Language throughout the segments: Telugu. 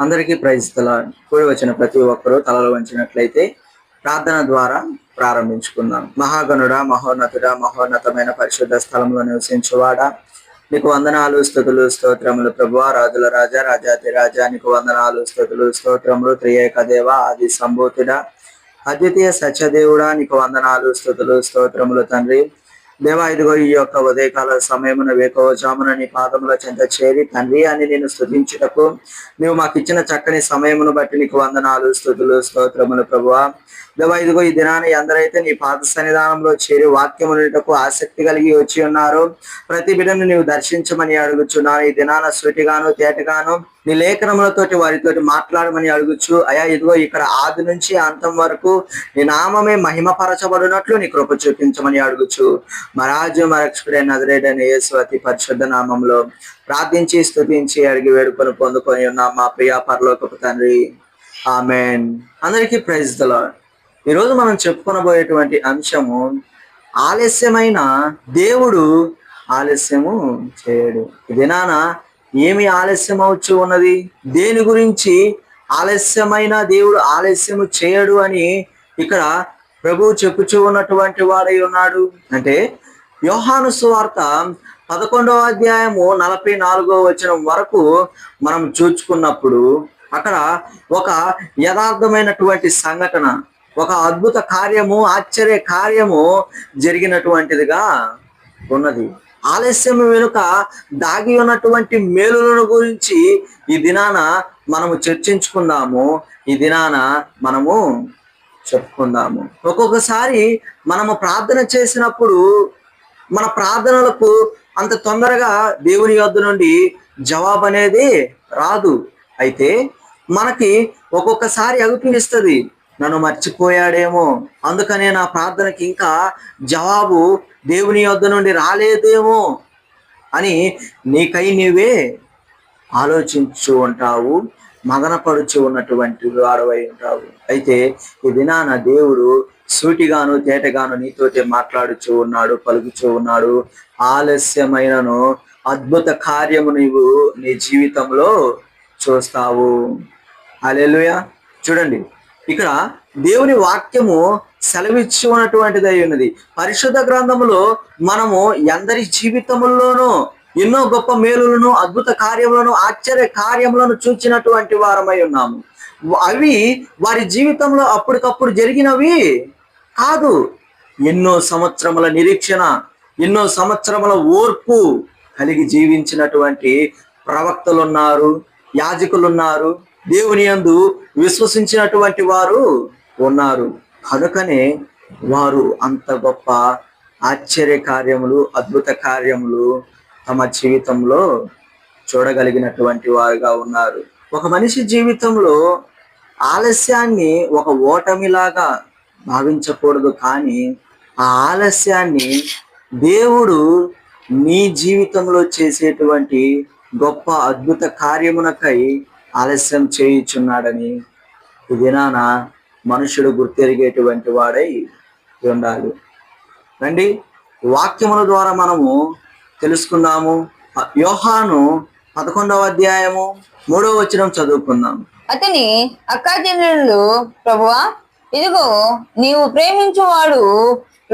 అందరికీ ప్రైజ్ లార్డ్. కూడి వచ్చిన ప్రతి ఒక్కరూ తలలు వంచినట్లయితే ప్రార్థన ద్వారా ప్రారంభించుకుందాం. మహాగణుడా, మహోన్నతుడా, మహోన్నతమైన పరిశుద్ధ స్థలంలో నివసించువాడా, నీకు వందనాలు, స్తుతులు, స్తోత్రములు. ప్రభువా, రాజుల రాజా, రాజాతి రాజా, నీకు వందనాలు, స్తుతులు, స్తోత్రములు. త్రియేక దేవ, ఆది సంభూతుడా, అద్వితీయ సత్యదేవుడా, నీకు వందనాలు, స్తుతులు, స్తోత్రములు. తండ్రి దేవా, ఇదిగో ఈ యొక్క ఉదయకాల సమయమున వేకోజామున నీ పాదముల చెంత చేరి తండ్రి అని నేను స్తుతించుటకు నువ్వు మాకు ఇచ్చిన చక్కని సమయమును బట్టి నీకు వందనాలు, స్తుతులు, స్తోత్రములు. ప్రభువా దేవా, ఇదిగో ఈ దినాన్ని ఎందరైతే నీ పాద సన్నిధానంలో చేరి వాక్యమునకు ఆసక్తి కలిగి వచ్చి ఉన్నారు, ప్రతి బిడ్డను నీవు దర్శించమని అడుగుచున్నాను. ఈ దినాన సూటిగాను తేటగాను నీ లేఖనములతోటి వారితోటి మాట్లాడమని అడుగుచు అయా, ఇదిగో ఇక్కడ ఆది నుంచి అంతం వరకు నీ నామమే మహిమపరచబడినట్లు నీ కృప చూపించమని అడుగుచు మరాజు మరక్షకుడైన నజరేయుడైన యేసు అతి పరిశుద్ధ నామంలో ప్రార్థించి స్తుతించి అడిగి వేడుకొని పొందుకొని ఉన్న మా ప్రియ పరలోకపు తండ్రి, ఆమేన్. అందరికీ ప్రైజ్ ది లార్డ్. ఈరోజు మనం చెప్పుకొనబోయేటువంటి అంశము, ఆలస్యమైన దేవుడు ఆలస్యము చేయడు. ఈ దినాన ఏమి ఆలస్యం అవచ్చు ఉన్నది? దేని గురించి ఆలస్యమైన దేవుడు ఆలస్యము చేయడు అని ఇక్కడ ప్రభువు చెప్పుచూ ఉన్నటువంటి వాడై ఉన్నాడు. అంటే యోహాను సువార్త 11వ అధ్యాయము 44వ వచనం వరకు మనం చూచుకున్నప్పుడు అక్కడ ఒక యథార్థమైనటువంటి సంఘటన, ఒక అద్భుత కార్యము, ఆశ్చర్య కార్యము జరిగినటువంటిదిగా ఉన్నది. ఆలస్యం వెనుక దాగి ఉన్నటువంటి మేలులను గురించి ఈ దినాన మనము చర్చించుకుందాము, ఈ దినాన మనము చెప్పుకుందాము. ఒక్కొక్కసారి మనము ప్రార్థన చేసినప్పుడు మన ప్రార్థనలకు అంత తొందరగా దేవుని యొద్ద నుండి జవాబు అనేది రాదు. అయితే మనకి ఒక్కొక్కసారి అగుపిస్తుంది, నన్ను మర్చిపోయాడేమో, అందుకనే నా ప్రార్థనకి ఇంకా జవాబు దేవుని యొద్ద నుండి రాలేదేమో అని నీకై నీవే ఆలోచించు ఉంటావు, మదనపడుచు ఉన్నటువంటి వాడవై ఉంటావు. అయితే ఈ దినాన దేవుడు సూటిగాను తేటగాను నీతోటే మాట్లాడుచూ ఉన్నాడు, పలుకుచూ ఉన్నాడు. ఆలస్యమైనను అద్భుత కార్యము నీవు నీ జీవితంలో చూస్తావు. హల్లెలూయా. చూడండి, ఇక్కడ దేవుని వాక్యము సెలవిచ్చి ఉన్నటువంటిది అయి ఉన్నది. పరిశుద్ధ గ్రంథములో మనము అందరి జీవితముల్లోనూ ఎన్నో గొప్ప మేలులను, అద్భుత కార్యములను, ఆశ్చర్య కార్యములను చూచినటువంటి వారమై ఉన్నాము. అవి వారి జీవితంలో అప్పటికప్పుడు జరిగినవి కాదు. ఎన్నో సంవత్సరముల నిరీక్షణ, ఎన్నో సంవత్సరముల ఓర్పు కలిగి జీవించినటువంటి ప్రవక్తలున్నారు, యాజకులున్నారు, దేవుని యందు విశ్వసించినటువంటి వారు ఉన్నారు. కనుకనే వారు అంత గొప్ప ఆశ్చర్య కార్యములు, అద్భుత కార్యములు తమ జీవితంలో చూడగలిగినటువంటి వారుగా ఉన్నారు. ఒక మనిషి జీవితంలో ఆలస్యాన్ని ఒక ఓటమిలాగా భావించకూడదు, కానీ ఆ ఆలస్యాన్ని దేవుడు నీ జీవితంలో చేసేటువంటి గొప్ప అద్భుత కార్యమునకై ఆలస్యం చేయుచున్నాడని ఈ దినాన మనుషుడు గుర్తెరిగేటువంటి వాడై ఉండాలి. రండి, వాక్యముల ద్వారా మనము తెలుసుకుందాము. యోహాను 11వ అధ్యాయము 3వ వచనం చదువుకుందాం. అతని అక్కాచెల్లెళ్ళు, ప్రభువా, ఇదిగో నీవు ప్రేమించువాడు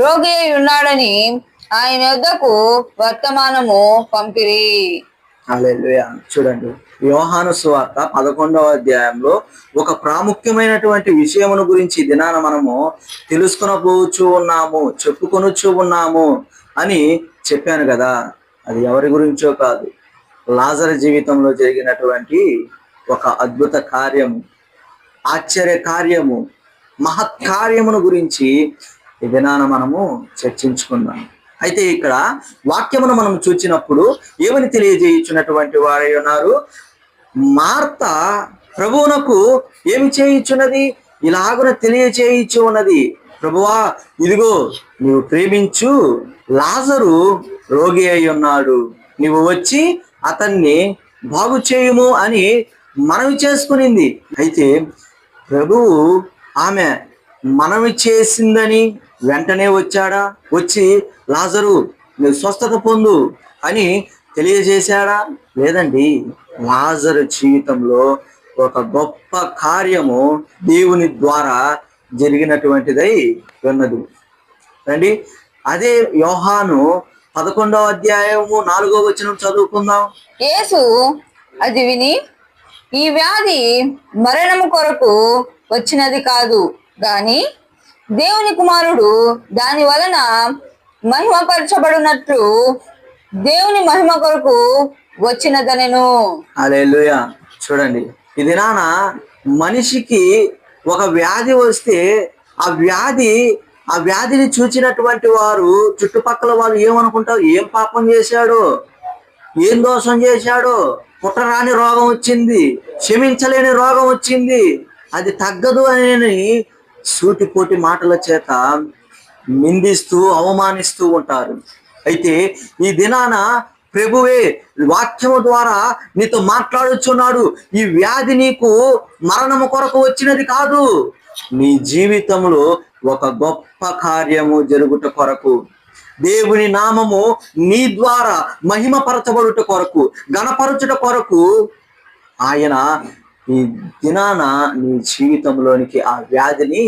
రోగి అయి ఉన్నాడని ఆయన వద్దకు వర్తమానము పంపిరి. హల్లెలూయా. చూడండి, యోహాను సువార్త 11వ అధ్యాయంలో ఒక ప్రాముఖ్యమైనటువంటి విషయమును గురించి దినాన మనము తెలుసుకొనబోచూ ఉన్నాము, చెప్పుకొనొచ్చు ఉన్నాము అని చెప్పాను కదా. అది ఎవరి గురించో కాదు, లాజరు జీవితంలో జరిగినటువంటి ఒక అద్భుత కార్యము, ఆశ్చర్య కార్యము, మహత్కార్యమును గురించి ఈ దినాన మనము చర్చించుకుందాం. అయితే ఇక్కడ వాక్యమును మనం చూచినప్పుడు ఏమని తెలియజేయుచున్నటువంటి వారై ఉన్నారు? మార్త ప్రభువునకు ఏమి చేయుచున్నది? ఇలాగున తెలియచేయుచు ఉన్నది, ప్రభువా, ఇదిగో నీవు ప్రేమించు లాజరు రోగి అయి ఉన్నాడు, నీవు వచ్చి అతన్ని బాగు చేయుము అని మనవి చేసుకునింది. అయితే ప్రభువు ఆమె మనవి చేసిందని వెంటనే వచ్చాడా? వచ్చి లాజరు నువ్వు స్వస్థత పొందు అని తెలియజేశాడా? లేదండి. లాజరు జీవితంలో ఒక గొప్ప కార్యము దేవుని ద్వారా జరిగినటువంటిదై ఉన్నది. రండి, అదే యోహాను 11వ అధ్యాయము 4వ వచనం చదువుకుందాం. యేసు అది విని, ఈ వ్యాధి మరణము కొరకు వచ్చినది కాదు గాని దేవుని కుమారుడు దాని వలన మహిమపరచబడినట్లు దేవుని మహిమ కొరకు వచ్చినదనెను. హల్లెలూయా. చూడండి, ఈ దినాన మనిషికి ఒక వ్యాధి వస్తే ఆ వ్యాధిని చూచినటువంటి వారు, చుట్టుపక్కల వాళ్ళు ఏమనుకుంటారు? ఏం పాపం చేశాడో, ఏం దోషం చేశాడో, పుట్టరాని రోగం వచ్చింది, క్షమించలేని రోగం వచ్చింది, అది తగ్గదు అని సూటిపోటి మాటల చేత నిందిస్తూ అవమానిస్తూ ఉంటారు. అయితే ఈ దినాన ప్రభువే వాక్యము ద్వారా నీతో మాట్లాడుచున్నాడు. ఈ వ్యాధి నీకు మరణము కొరకు వచ్చినది కాదు, నీ జీవితంలో ఒక గొప్ప కార్యము జరుగుట కొరకు, దేవుని నామము నీ ద్వారా మహిమపరచబడుట కొరకు, గణపరచుట కొరకు ఆయన ఈ దినాన నీ జీవితంలోనికి ఆ వ్యాధిని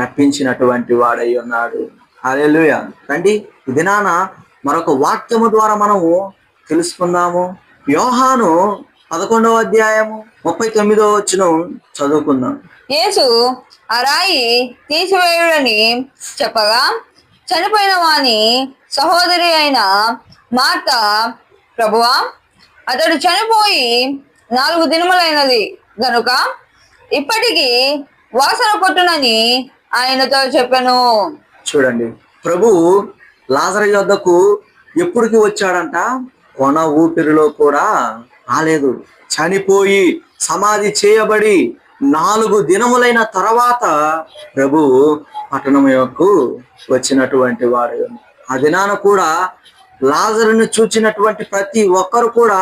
రప్పించినటువంటి వాడై ఉన్నాడు. హల్లెలూయా. రండి, ఈ దినాన మరొక వాక్యము ద్వారా మనము తెలుసుకుందాము. యోహాను 11వ అధ్యాయము 39వ వచనం చదువుకుందాం. యేసు ఆ రాయి తీసివేయుడని చెప్పగా, చనిపోయిన వాని సహోదరి అయిన మార్త, ప్రభువా, అతడు చనిపోయి 4 దినములైనది గనుక ఇప్పటికీ వాసన కొట్టునని ఆయనతో చెప్పెను. చూడండి, ప్రభు లాజరు యొద్దకు ఎప్పుడుకి వచ్చాడంట? కొన ఊపిరిలో కూడా రాలేదు. చనిపోయి సమాధి చేయబడి 4 దినములైన తర్వాత ప్రభు పట్టణం యొక్క వచ్చినటువంటి వాడు. ఆ దినాన కూడా లాజరుని చూచినటువంటి ప్రతి ఒక్కరు కూడా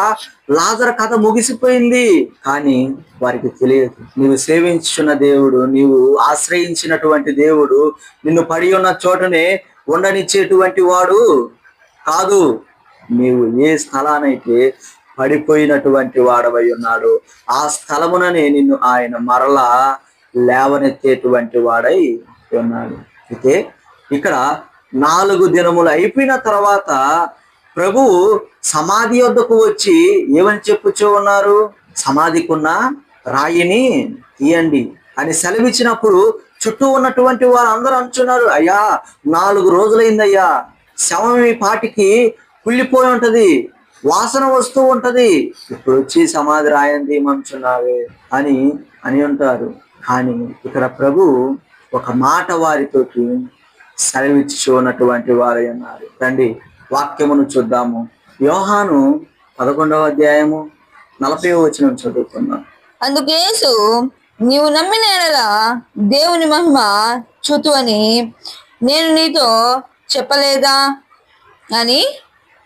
లాజరు కథ ముగిసిపోయింది కానీ వారికి తెలియదు. నీవు సేవించున్న దేవుడు, నీవు ఆశ్రయించినటువంటి దేవుడు నిన్ను పడి ఉన్న చోటనే ఉండనిచ్చేటువంటి వాడు కాదు. నీవు ఏ స్థలానైతే పడిపోయినటువంటి వాడవై ఉన్నాడు, ఆ స్థలముననే నిన్ను ఆయన మరలా లేవనెత్తేటువంటి వాడై ఉన్నాడు. అయితే ఇక్కడ 4 దినములు అయిపోయిన తర్వాత ప్రభువు సమాధి వద్దకు వచ్చి ఏమని చెప్పుచూ ఉన్నారు? సమాధికున్న రాయిని తీయండి అని సెలవిచ్చినప్పుడు చుట్టూ ఉన్నటువంటి వారు అందరూ అంటున్నారు, అయ్యా 4 రోజులైందయ్యా, శవం ఈ పాటికి కుళ్ళిపోయి ఉంటది, వాసన వస్తూ ఉంటది, ఇప్పుడు వచ్చి సమాధి రాయంది ఏమంటున్నావే అని అంటారు. కానీ ఇక్కడ ప్రభు ఒక మాట వారితోటి సెలవిచ్చి ఉన్నటువంటి వారై ఉన్నారు. రండి, వాక్యమును చూద్దాము. యోహాను 11వ అధ్యాయము 40వ వచనం చదువుకుందాం. అందుకు యేసు, నీవు నమ్మిన యెడల దేవుని మహిమ చూతువని నేను నీతో చెప్పలేదా అని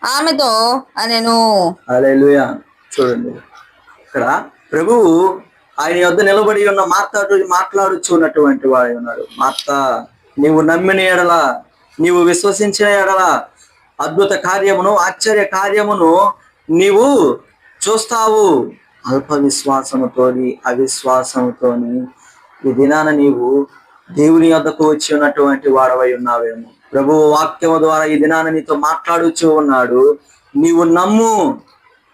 ఆమెతో అనెను. హల్లెలూయా. చూడండి, ఇక్కడ ప్రభువు ఆయన యొద్ద నిలబడి ఉన్న మార్తతో మాట్లాడుచున్నటువంటి వాడు ఉన్నాడు. మార్త, నీవు నమ్మిన ఎడల, నీవు విశ్వసించిన ఎడల అద్భుత కార్యమును, ఆశ్చర్య కార్యమును నీవు చూస్తావు. అల్ప విశ్వాసముతోని అవిశ్వాసముతోని ఈ దినాన నీవు దేవుని యొద్దకు వచ్చి ఉన్నటువంటి వాడవై ఉన్నావేమో. ప్రభువు వాక్యము ద్వారా ఈ దినాన నీతో మాట్లాడుచూ ఉన్నాడు. నీవు నమ్ము,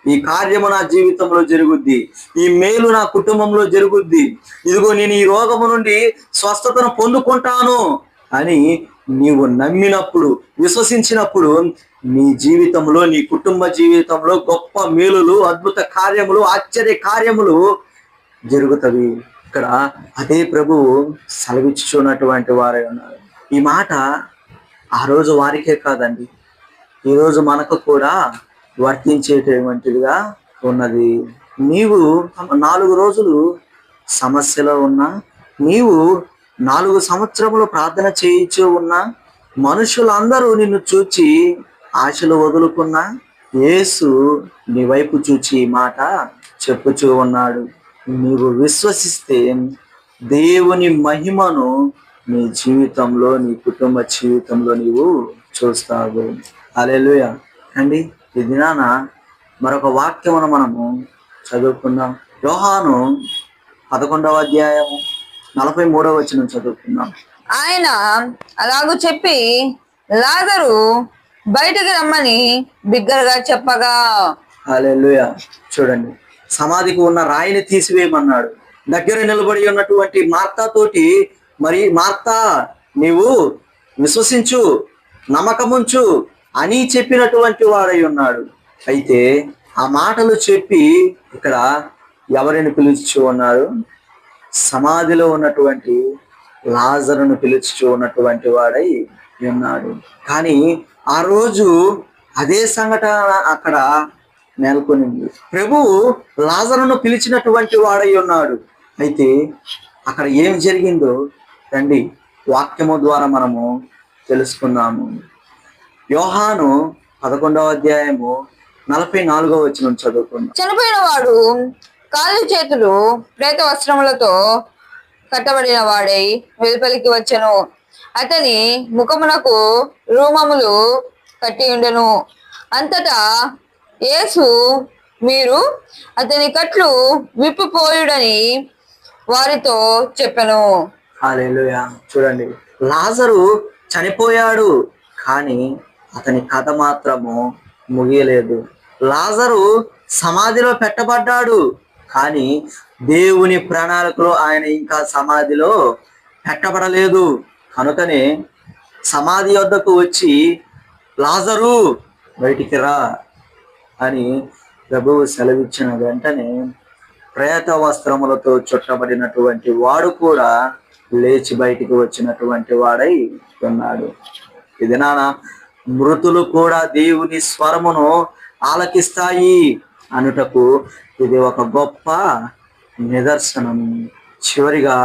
ఈ కార్యము నా జీవితంలో జరుగుద్ది, ఈ మేలు నా కుటుంబంలో జరుగుద్ది, ఇదిగో నేను ఈ రోగము నుండి స్వస్థతను పొందుకుంటాను అని నీవు నమ్మినప్పుడు, విశ్వసించినప్పుడు నీ జీవితంలో, నీ కుటుంబ జీవితంలో గొప్ప మేలులు, అద్భుత కార్యములు, ఆశ్చర్య కార్యములు జరుగుతవి. ఇక్కడ అదే ప్రభువు సెలవిచ్చుచున్నటువంటి వారే ఉన్నారు. ఈ మాట ఆ రోజు వారికే కాదండి, ఈరోజు మనకు కూడా వర్తించేటటువంటిదిగా ఉన్నది. నీవు 4 రోజులు సమస్యలో ఉన్నా, నీవు 4 సంవత్సరములు ప్రార్థన చేయించు ఉన్నా, మనుషులందరూ నిన్ను చూచి ఆశలు వదులుకున్నా, యేసు నీ వైపు చూచి ఈ మాట చెప్పుచూ ఉన్నాడు. నీవు విశ్వసిస్తే దేవుని మహిమను నీ జీవితంలో, నీ కుటుంబ జీవితంలో నీవు చూస్తావు. హల్లెలూయా. అండి, ఈ దినాన మరొక వాక్యమును మనము చదువుకుందాం. యోహాను 11వ అధ్యాయము 43వ వచనం చదువుకుందాం. ఆయన అలాగూ చెప్పి లాజరు బయటకు రమ్మని బిగ్గరగా చెప్పగా. హల్లెలూయా. చూడండి, సమాధికి ఉన్న రాయిని తీసివేయమన్నాడు. దగ్గర నిలబడి ఉన్నటువంటి మార్తా తోటి, మరి మార్తా నీవు విశ్వసించు, నమ్మకముంచు అని చెప్పినటువంటి వాడై ఉన్నాడు. అయితే ఆ మాటలు చెప్పి ఇక్కడ ఎవరిని పిలుచు ఉన్నారు? సమాధిలో ఉన్నటువంటి లాజరును పిలుచు ఉన్నటువంటి వాడై ఉన్నాడు. కానీ ఆ రోజు అదే సంఘటన అక్కడ నెలకొనింది. ప్రభువు లాజరును పిలిచినటువంటి వాడై ఉన్నాడు. అయితే అక్కడ ఏం జరిగిందో రండి వాక్యము ద్వారా మనము తెలుసుకుందాము. యోహాను 11వ అధ్యాయము 44వ వచనం చదువుకుందాం. చనిపోయిన వాడు కాళ్ళు చేతులు ప్రేత వస్త్రములతో కట్టబడిన వాడై వెలుపలికి వచ్చెను. అతని ముఖమునకు రూమములు కట్టి ఉండెను. అంతటా యేసు మీరు అతని కట్లు విప్పిపోయుడని వారితో చెప్పెను. హల్లెలూయా. చూడండి, లాజరు చనిపోయాడు, కానీ అతని కథ మాత్రము ముగియలేదు. లాజరు సమాధిలో పెట్టబడ్డాడు, కానీ దేవుని ప్రణాళికలో ఆయన ఇంకా సమాధిలో పెట్టబడలేదు. కనుకనే సమాధి వద్దకు వచ్చి లాజరు బయటికి రా అని ప్రభువు సెలవిచ్చిన వెంటనే ప్రేత వస్త్రములతో చుట్టబడినటువంటి వాడు కూడా లేచి బయటికి వచ్చినటువంటి వాడై ఉన్నాడు. ఇది నాన్న మృతులు కూడా దేవుని స్వరమును ఆలకిస్తాయి అనుటకు ఇది ఒక గొప్ప నిదర్శనం. చివరిగా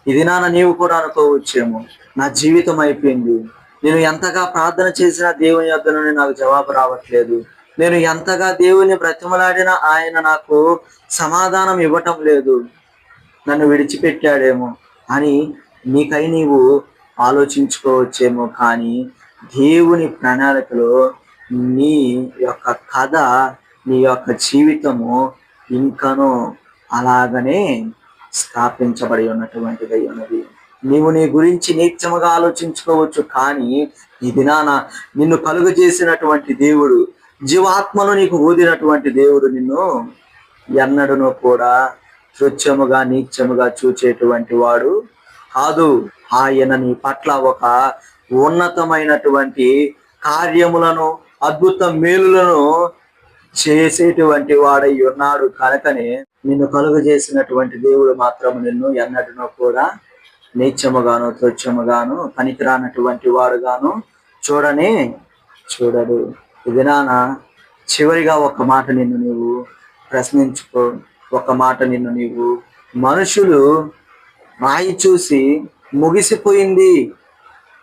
ఇది నాన్న నీవు కూడా అనుకోవచ్చేమో, నా జీవితం అయిపోయింది, నేను ఎంతగా ప్రార్థన చేసినా దేవుని యొద్ద నుండి నాకు జవాబు రావట్లేదు, నేను ఎంతగా దేవుని బ్రతిమలాడినా ఆయన నాకు సమాధానం ఇవ్వటం లేదు, నన్ను విడిచిపెట్టాడేమో అని నీకై నీవు ఆలోచించుకోవచ్చేమో. కానీ దేవుని ప్రణాళికలో నీ యొక్క కథ, నీ యొక్క జీవితము ఇంకనూ అలాగనే స్థాపించబడి ఉన్నటువంటిదై ఉన్నది. నీవు నీ గురించి నిత్యముగా ఆలోచించుకోవచ్చు, కానీ ఈ దినాన నిన్ను కలుగు చేసినటువంటి దేవుడు, జీవాత్మను నీకు ఊదినటువంటి దేవుడు నిన్ను ఎన్నడను కూడా తుచ్చముగా నీచముగా చూచేటువంటి వాడు కాదు. ఆయన నీ పట్ల ఒక ఉన్నతమైనటువంటి కార్యములను, అద్భుత మేలులను చేసేటువంటి వాడై ఉన్నాడు. కనుకనే నిన్ను కలుగు చేసినటువంటి దేవుడు మాత్రం నిన్ను ఎన్నడనో కూడా నీచముగాను తుచ్చముగాను పనికిరానటువంటి వాడుగాను చూడడు. ఇది నాన్న చివరిగా ఒక మాట నిన్ను నీవు ప్రశ్నించుకో. ఒక మాట నిన్ను నీవు, మనుషులు రాయి చూసి ముగిసిపోయింది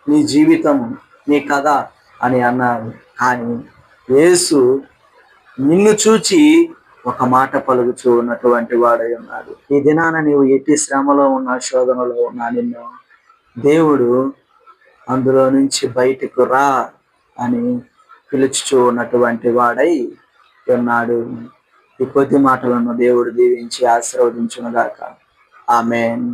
నీ జీవితం, నీ కథ అని అన్నారు, కానీ యేసు నిన్ను చూచి ఒక మాట పలుకుచూ ఉన్నటువంటి వాడై ఉన్నాడు. ఈ దినాన నీవు ఎట్టి శ్రమలో ఉన్నా, శోధనలో ఉన్నా, నిన్ను దేవుడు అందులో నుంచి బయటకు రా అని పిలుచుచూ ఉన్నటువంటి వాడై ఉన్నాడు. ఈ కొద్ది మాటలను దేవుడు దీవించి ఆశీర్వదించునుగాక. ఆమేన్.